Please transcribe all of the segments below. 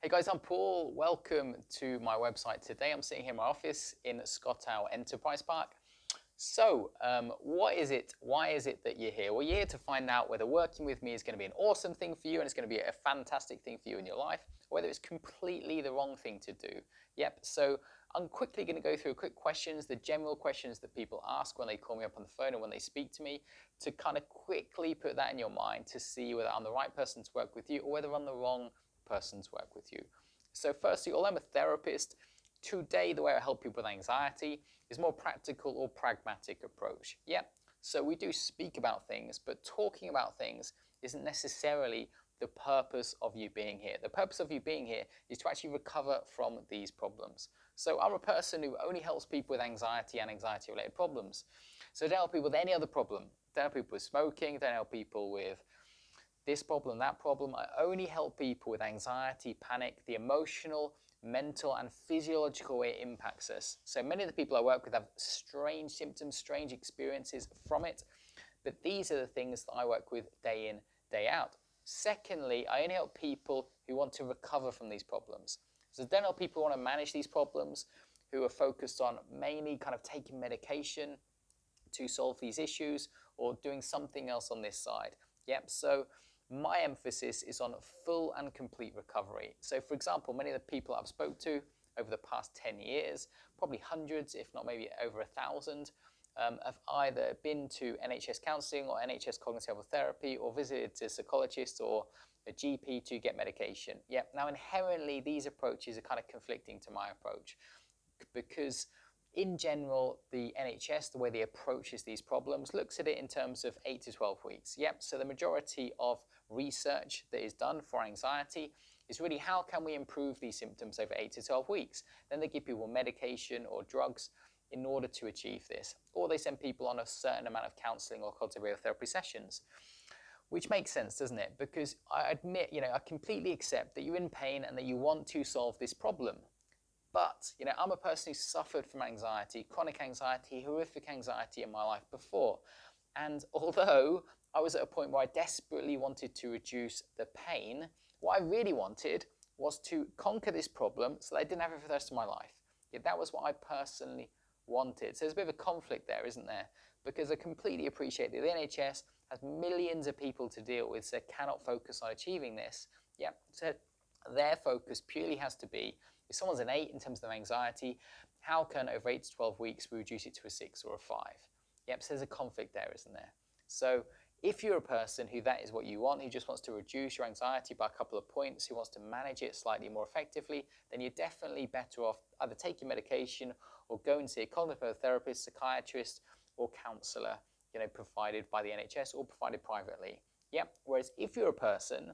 Hey guys, I'm Paul. Welcome to my website. Today I'm sitting here in my office in Scottow Enterprise Park. What is it? Why is it that you're here? Well, you're here to find out whether working with me is going to be an awesome thing for you and it's going to be a fantastic thing for you in your life, or whether it's completely the wrong thing to do. Yep, so I'm quickly going to go through quick questions, the general questions that people ask when they call me up on the phone or when they speak to me, to kind of quickly put that in your mind to see whether I'm the right person to work with you or whether I'm the wrong person to work with you. So firstly, although I'm a therapist, today the way I help people with anxiety is more practical or pragmatic approach. Yeah, so we do speak about things, but talking about things isn't necessarily the purpose of you being here. The purpose of you being here is to actually recover from these problems. So I'm a person who only helps people with anxiety and anxiety-related problems. So I don't help people with any other problem. I don't help people with smoking, I don't help people with this problem, that problem. I only help people with anxiety, panic, the emotional, mental, and physiological way it impacts us. So many of the people I work with have strange symptoms, strange experiences from it, but these are the things that I work with day in, day out. Secondly, I only help people who want to recover from these problems. So I don't help people who want to manage these problems, who are focused on mainly kind of taking medication to solve these issues or doing something else on this side. Yep, so my emphasis is on full and complete recovery. So for example, many of the people I've spoke to over the past 10 years, probably hundreds, if not maybe over 1,000, have either been to NHS counselling or NHS cognitive behavioural therapy or visited a psychologist or a GP to get medication. Yep, now inherently these approaches are kind of conflicting to my approach because in general, the NHS, the way they approaches these problems, looks at it in terms of 8 to 12 weeks. Yep, so the majority of research that is done for anxiety is really how can we improve these symptoms over 8 to 12 weeks. Then they give people medication or drugs in order to achieve this. Or they send people on a certain amount of counselling or cognitive behavioural therapy sessions. Which makes sense, doesn't it? Because I admit, I completely accept that you're in pain and that you want to solve this problem. But, I'm a person who suffered from anxiety, chronic anxiety, horrific anxiety in my life before. And although I was at a point where I desperately wanted to reduce the pain, what I really wanted was to conquer this problem so that I didn't have it for the rest of my life. Yeah, that was what I personally wanted. So there's a bit of a conflict there, isn't there? Because I completely appreciate that the NHS has millions of people to deal with, so they cannot focus on achieving this. Yeah, so their focus purely has to be, if someone's an 8 in terms of their anxiety, how can over 8 to 12 weeks we reduce it to a 6 or a 5? Yep, so there's a conflict there, isn't there? So if you're a person who that is what you want, who just wants to reduce your anxiety by a couple of points, who wants to manage it slightly more effectively, then you're definitely better off either taking medication or go and see a cognitive therapist, psychiatrist, or counsellor, provided by the NHS or provided privately. Yep. Whereas if you're a person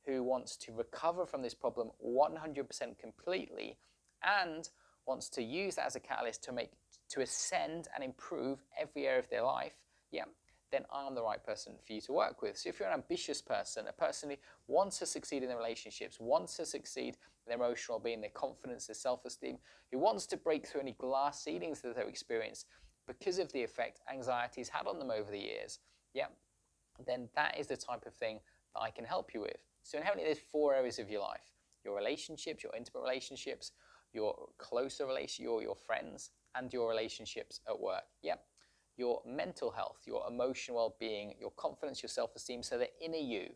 who wants to recover from this problem 100% completely and wants to use that as a catalyst to ascend and improve every area of their life, yeah, then I'm the right person for you to work with. So if you're an ambitious person, a person who wants to succeed in their relationships, wants to succeed in their emotional well-being, their confidence, their self-esteem, who wants to break through any glass ceilings that they've experienced because of the effect anxiety's had on them over the years, yeah, then that is the type of thing that I can help you with. So inherently there's 4 areas of your life: your relationships, your intimate relationships, your closer relationships, your friends, and your relationships at work. Yep. Your mental health, your emotional well-being, your confidence, your self-esteem, so the inner you.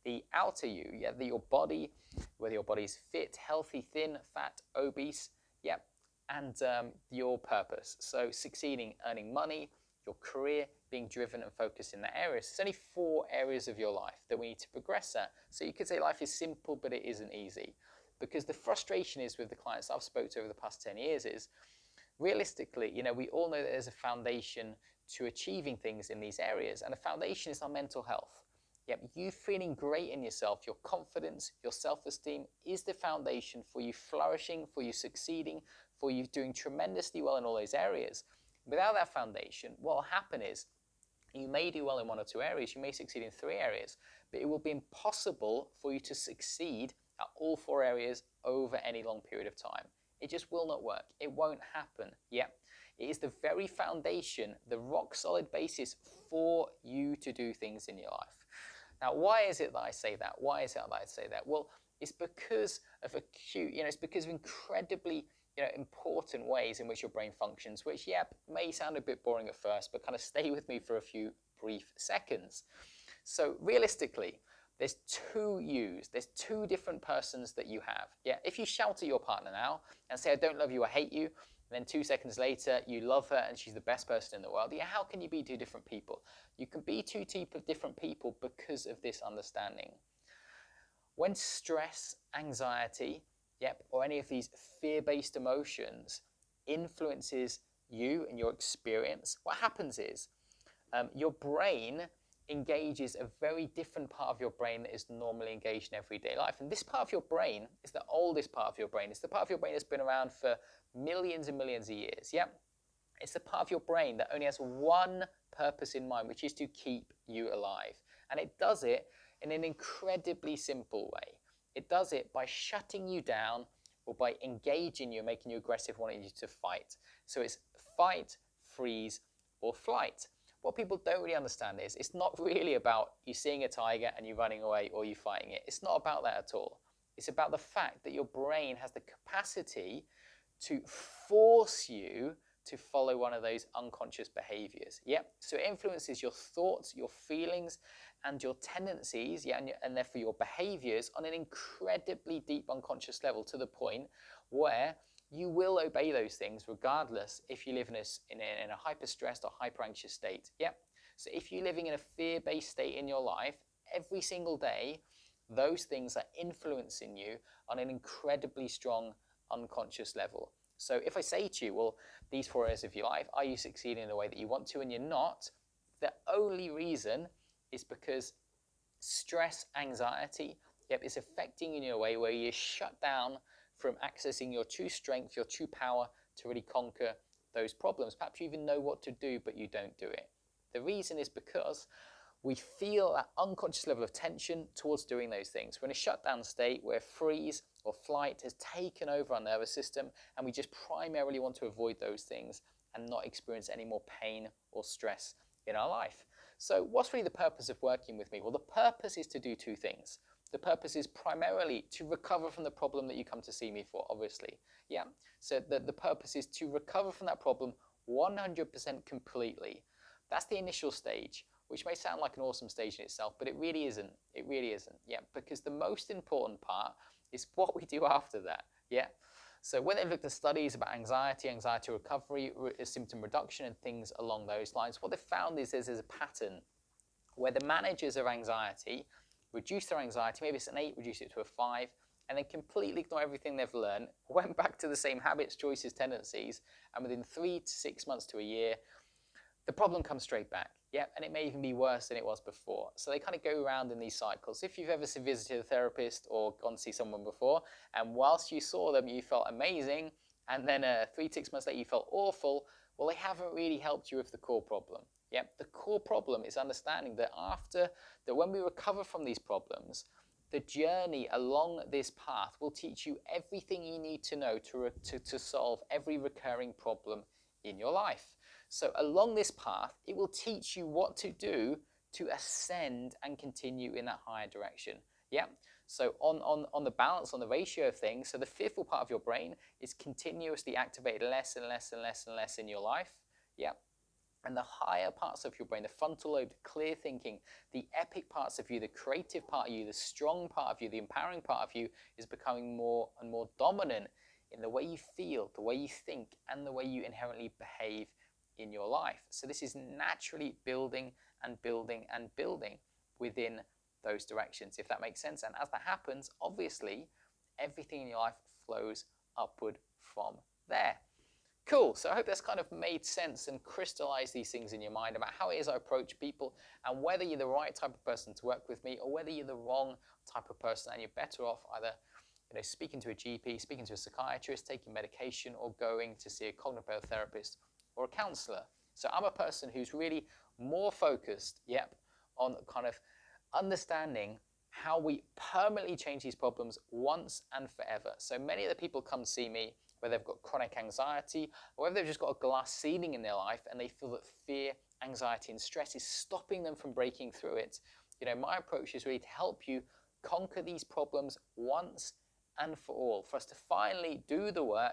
The outer you, yeah, your body, whether your body's fit, healthy, thin, fat, obese, yep, and your purpose. So succeeding, earning money, your career, being driven and focused in that area. So there's only 4 areas of your life that we need to progress at. So you could say life is simple, but it isn't easy. Because the frustration is with the clients I've spoken to over the past 10 years is, realistically, we all know that there's a foundation to achieving things in these areas, and the foundation is our mental health. Yep, you feeling great in yourself, your confidence, your self-esteem is the foundation for you flourishing, for you succeeding, for you doing tremendously well in all those areas. Without that foundation, what will happen is you may do well in 1 or 2 areas, you may succeed in 3 areas, but it will be impossible for you to succeed at all 4 areas over any long period of time. It just will not work. It won't happen. Yep. It is the very foundation, the rock solid basis for you to do things in your life. Now, why is it that I say that? Why is it that I say that? Well, it's because a of acute, it's because of incredibly, important ways in which your brain functions, which, may sound a bit boring at first, but kind of stay with me for a few brief seconds. So realistically, there's two yous. There's two different persons that you have. Yeah, if you shout at your partner now and say, I don't love you, I hate you, and then 2 seconds later, you love her and she's the best person in the world. Yeah, how can you be two different people? You can be two different people because of this understanding. When stress, anxiety, or any of these fear-based emotions influences you and your experience, what happens is your brain engages a very different part of your brain that is normally engaged in everyday life. And this part of your brain is the oldest part of your brain. It's the part of your brain that's been around for millions and millions of years. It's the part of your brain that only has one purpose in mind, which is to keep you alive. And it does it in an incredibly simple way. It does it by shutting you down or by engaging you, making you aggressive, wanting you to fight. So it's fight, freeze, or flight. What people don't really understand is it's not really about you seeing a tiger and you running away or you fighting it. It's not about that at all. It's about the fact that your brain has the capacity to force you to follow one of those unconscious behaviors. So it influences your thoughts, your feelings, and your tendencies, and therefore your behaviors on an incredibly deep unconscious level, to the point where you will obey those things regardless if you live in a hyper-stressed or hyper-anxious state. So if you're living in a fear-based state in your life, every single day, those things are influencing you on an incredibly strong unconscious level. So if I say to you, well, these 4 areas of your life, are you succeeding in the way that you want to, and you're not, the only reason is because stress, anxiety, is affecting you in a way where you're shut down from accessing your true strength, your true power to really conquer those problems. Perhaps you even know what to do, but you don't do it. The reason is because we feel that unconscious level of tension towards doing those things. We're in a shutdown state where freeze or flight has taken over our nervous system, and we just primarily want to avoid those things and not experience any more pain or stress in our life. So what's really the purpose of working with me? Well, the purpose is to do 2 things. The purpose is primarily to recover from the problem that you come to see me for, obviously. So the purpose is to recover from that problem 100% completely. That's the initial stage, which may sound like an awesome stage in itself, but it really isn't. It really isn't, because the most important part is what we do after that, So when they've looked at studies about anxiety recovery, symptom reduction, and things along those lines, what they've found is there's a pattern where the managers of anxiety reduce their anxiety, maybe it's an 8, reduce it to a 5, and then completely ignore everything they've learned, went back to the same habits, choices, tendencies, and within 3 to 6 months to a year, the problem comes straight back. And it may even be worse than it was before. So they kind of go around in these cycles. If you've ever visited a therapist or gone to see someone before, and whilst you saw them, you felt amazing, and then 3 to 6 months later, you felt awful, well, they haven't really helped you with the core problem. The core problem is understanding that when we recover from these problems, the journey along this path will teach you everything you need to know to solve every recurring problem in your life. So along this path, it will teach you what to do to ascend and continue in that higher direction. So on the balance, on the ratio of things, so the fearful part of your brain is continuously activated less and less and less and less in your life. And the higher parts of your brain, the frontal lobe, the clear thinking, the epic parts of you, the creative part of you, the strong part of you, the empowering part of you is becoming more and more dominant in the way you feel, the way you think, and the way you inherently behave in your life. So this is naturally building and building and building within those directions, if that makes sense. And as that happens, obviously, everything in your life flows upward from there. Cool. So I hope that's kind of made sense and crystallized these things in your mind about how it is I approach people, and whether you're the right type of person to work with me or whether you're the wrong type of person and you're better off either speaking to a GP, speaking to a psychiatrist, taking medication, or going to see a cognitive behavioral therapist or a counselor. So I'm a person who's really more focused, on kind of understanding how we permanently change these problems once and forever. So many of the people come see me whether they've got chronic anxiety or whether they've just got a glass ceiling in their life and they feel that fear, anxiety, and stress is stopping them from breaking through it. My approach is really to help you conquer these problems once and for all, for us to finally do the work